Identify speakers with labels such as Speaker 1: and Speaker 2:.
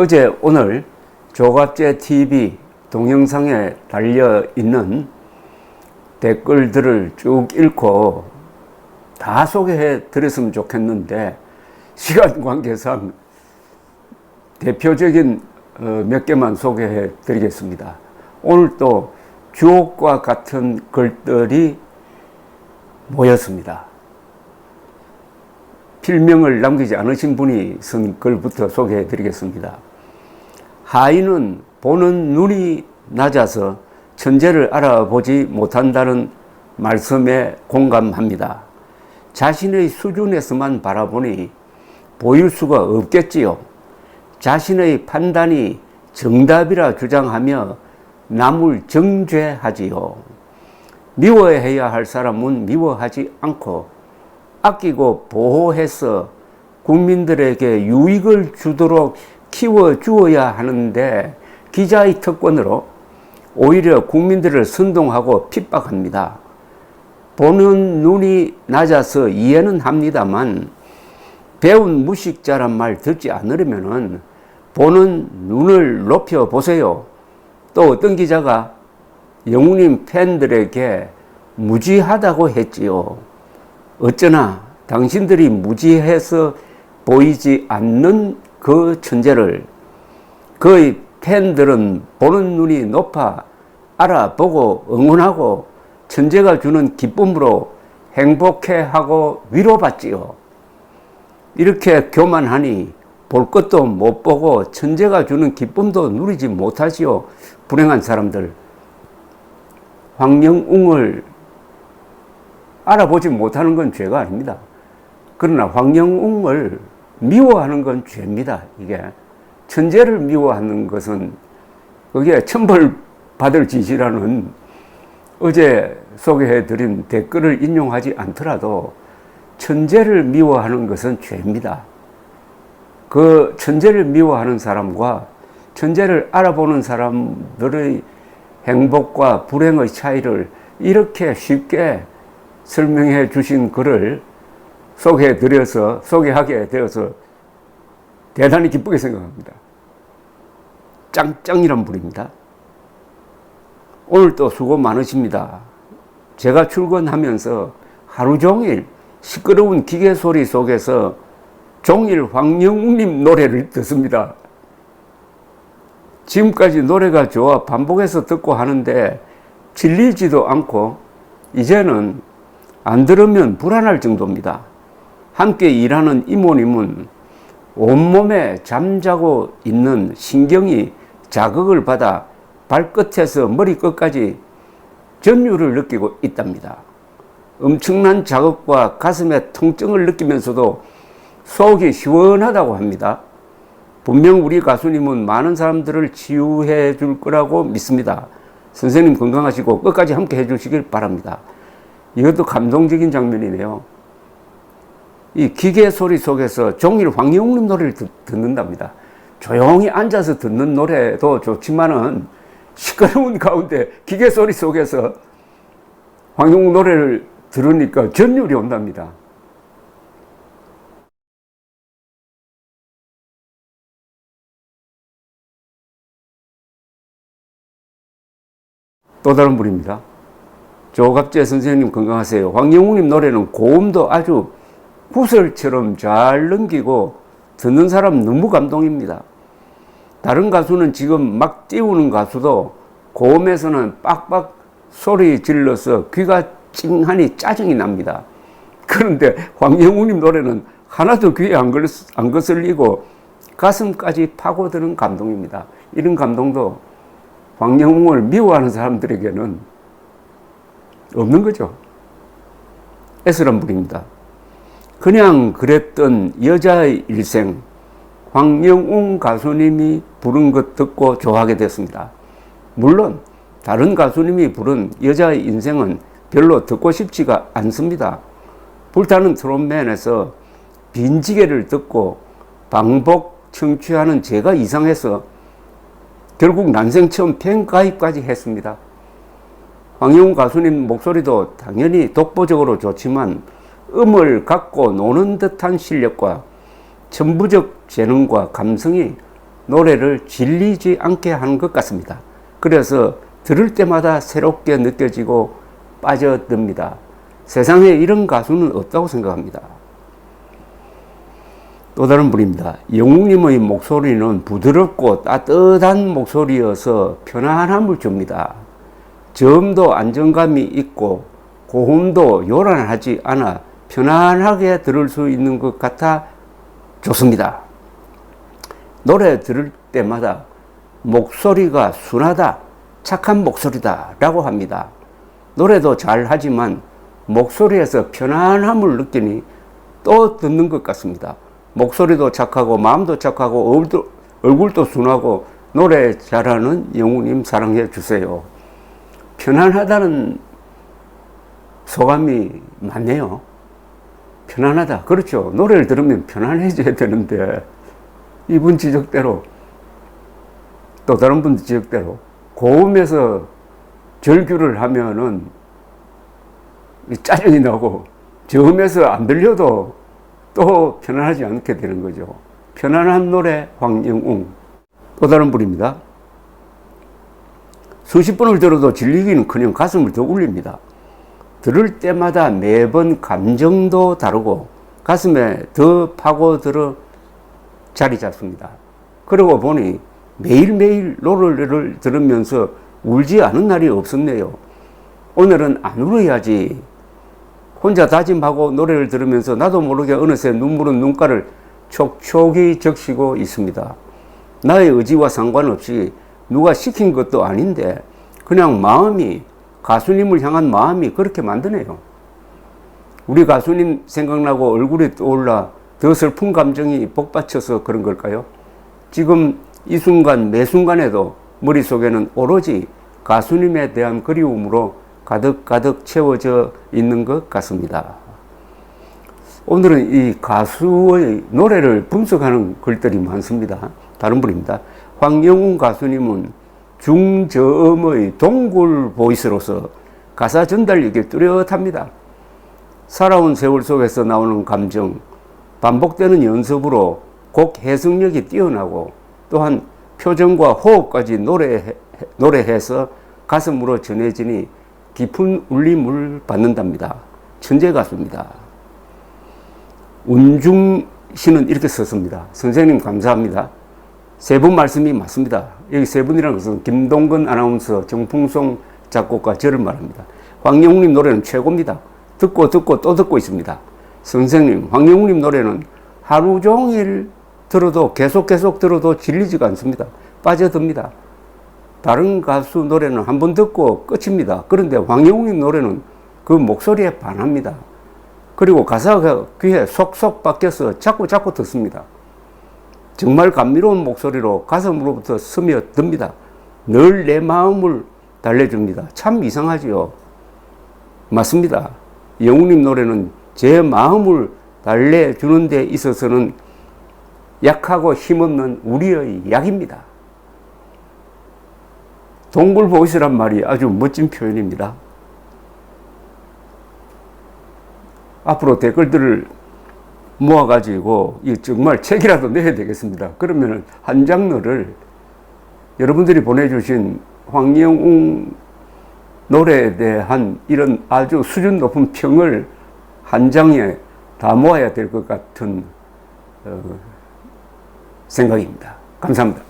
Speaker 1: 어제 오늘 조갑제 TV 동영상에 달려 있는 댓글들을 쭉 읽고 다 소개해 드렸으면 좋겠는데 시간 관계상 대표적인 몇 개만 소개해 드리겠습니다. 오늘 또 주옥과 같은 글들이 모였습니다. 필명을 남기지 않으신 분이 쓴 글부터 소개해 드리겠습니다. 하인은 보는 눈이 낮아서 천재를 알아보지 못한다는 말씀에 공감합니다. 자신의 수준에서만 바라보니 보일 수가 없겠지요. 자신의 판단이 정답이라 주장하며 남을 정죄하지요. 미워해야 할 사람은 미워하지 않고 아끼고 보호해서 국민들에게 유익을 주도록 키워주어야 하는데 기자의 특권으로 오히려 국민들을 선동하고 핍박합니다. 보는 눈이 낮아서 이해는 합니다만 배운 무식자란 말 듣지 않으려면 보는 눈을 높여보세요. 또 어떤 기자가 영웅님 팬들에게 무지하다고 했지요. 어쩌나 당신들이 무지해서 보이지 않는 그 천재를 그의 팬들은 보는 눈이 높아 알아보고 응원하고 천재가 주는 기쁨으로 행복해하고 위로받지요. 이렇게 교만하니 볼 것도 못 보고 천재가 주는 기쁨도 누리지 못하지요. 불행한 사람들. 황영웅을 알아보지 못하는 건 죄가 아닙니다. 그러나 황영웅을 미워하는 건 죄입니다. 이게 천재를 미워하는 것은 그게 천벌 받을 짓이라는 어제 소개해드린 댓글을 인용하지 않더라도 천재를 미워하는 것은 죄입니다. 그 천재를 미워하는 사람과 천재를 알아보는 사람들의 행복과 불행의 차이를 이렇게 쉽게 설명해 주신 글을 소개하게 되어서 대단히 기쁘게 생각합니다. 짱짱이란 분입니다. 오늘 또 수고 많으십니다. 제가 출근하면서 하루 종일 시끄러운 기계 소리 속에서 종일 황영웅님 노래를 듣습니다. 지금까지 노래가 좋아 반복해서 듣고 하는데 질리지도 않고 이제는 안 들으면 불안할 정도입니다. 함께 일하는 이모님은 온몸에 잠자고 있는 신경이 자극을 받아 발끝에서 머리끝까지 전율을 느끼고 있답니다. 엄청난 자극과 가슴의 통증을 느끼면서도 속이 시원하다고 합니다. 분명 우리 가수님은 많은 사람들을 치유해 줄 거라고 믿습니다. 선생님 건강하시고 끝까지 함께 해주시길 바랍니다. 이것도 감동적인 장면이네요. 이 기계 소리 속에서 종일 황영웅님 노래를 듣는답니다. 조용히 앉아서 듣는 노래도 좋지만은 시끄러운 가운데 기계 소리 속에서 황영웅 노래를 들으니까 전율이 온답니다. 또 다른 분입니다. 조갑재 선생님 건강하세요. 황영웅님 노래는 고음도 아주 구슬처럼 잘 넘기고 듣는 사람 너무 감동입니다. 다른 가수는 지금 막 띄우는 가수도 고음에서는 빡빡 소리 질러서 귀가 찡하니 짜증이 납니다. 그런데 황영웅님 노래는 하나도 귀에 안 거슬리고 가슴까지 파고드는 감동입니다. 이런 감동도 황영웅을 미워하는 사람들에게는 없는 거죠. 애쓰란 분입니다. 그냥 그랬던 여자의 일생, 황영웅 가수님이 부른 것 듣고 좋아하게 됐습니다. 물론 다른 가수님이 부른 여자의 인생은 별로 듣고 싶지가 않습니다. 불타는 트롯맨에서 빈지게를 듣고 방복 청취하는 제가 이상해서 결국 난생 처음 팬가입까지 했습니다. 황영웅 가수님 목소리도 당연히 독보적으로 좋지만 음을 갖고 노는 듯한 실력과 천부적 재능과 감성이 노래를 질리지 않게 하는 것 같습니다. 그래서 들을 때마다 새롭게 느껴지고 빠져듭니다. 세상에 이런 가수는 없다고 생각합니다. 또 다른 분입니다. 영웅님의 목소리는 부드럽고 따뜻한 목소리여서 편안함을 줍니다. 저음도 안정감이 있고 고음도 요란하지 않아 편안하게 들을 수 있는 것 같아 좋습니다. 노래 들을 때마다 목소리가 순하다, 착한 목소리다 라고 합니다. 노래도 잘 하지만 목소리에서 편안함을 느끼니 또 듣는 것 같습니다. 목소리도 착하고 마음도 착하고 얼굴도 순하고 노래 잘하는 영웅님 사랑해 주세요. 편안하다는 소감이 많네요. 편안하다. 그렇죠. 노래를 들으면 편안해져야 되는데 이분 지적대로 또 다른 분 지적대로 고음에서 절규를 하면은 짜증이 나고 저음에서 안 들려도 또 편안하지 않게 되는 거죠. 편안한 노래 황영웅. 또 다른 분입니다. 수십 번을 들어도 질리기는커녕 가슴을 더 울립니다. 들을 때마다 매번 감정도 다르고 가슴에 더 파고들어 자리 잡습니다. 그러고 보니 매일매일 노래를 들으면서 울지 않은 날이 없었네요. 오늘은 안 울어야지. 혼자 다짐하고 노래를 들으면서 나도 모르게 어느새 눈물은 눈가를 촉촉이 적시고 있습니다. 나의 의지와 상관없이 누가 시킨 것도 아닌데 그냥 마음이, 가수님을 향한 마음이 그렇게 만드네요. 우리 가수님 생각나고 얼굴이 떠올라 더 슬픈 감정이 복받쳐서 그런 걸까요? 지금 이 순간 매 순간에도 머릿속에는 오로지 가수님에 대한 그리움으로 가득가득 채워져 있는 것 같습니다. 오늘은 이 가수의 노래를 분석하는 글들이 많습니다. 다른 분입니다. 황영웅 가수님은 중저음의 동굴 보이스로서 가사 전달력이 뚜렷합니다. 살아온 세월 속에서 나오는 감정, 반복되는 연습으로 곡 해석력이 뛰어나고 또한 표정과 호흡까지 노래해서 가슴으로 전해지니 깊은 울림을 받는답니다. 천재 가수입니다. 운중 씨는 이렇게 썼습니다. 선생님 감사합니다. 세 분 말씀이 맞습니다. 여기 세 분이라는 것은 김동건 아나운서, 정풍송 작곡가 저를 말합니다. 황영웅님 노래는 최고입니다. 듣고 또 듣고 있습니다. 선생님, 황영웅님 노래는 하루 종일 들어도 계속 들어도 질리지가 않습니다. 빠져듭니다. 다른 가수 노래는 한 번 듣고 끝입니다. 그런데 황영웅님 노래는 그 목소리에 반합니다. 그리고 가사가 귀에 속속 박혀서 자꾸 듣습니다. 정말 감미로운 목소리로 가슴으로부터 스며듭니다. 늘 내 마음을 달래줍니다. 참 이상하지요. 맞습니다. 영웅님 노래는 제 마음을 달래주는 데 있어서는 약하고 힘없는 우리의 약입니다. 동굴 보이스란 말이 아주 멋진 표현입니다. 앞으로 댓글들을 모아가지고 정말 책이라도 내야 되겠습니다. 그러면 한 장르를 여러분들이 보내주신 황영웅 노래에 대한 이런 아주 수준 높은 평을 한 장에 다 모아야 될 것 같은 생각입니다. 감사합니다.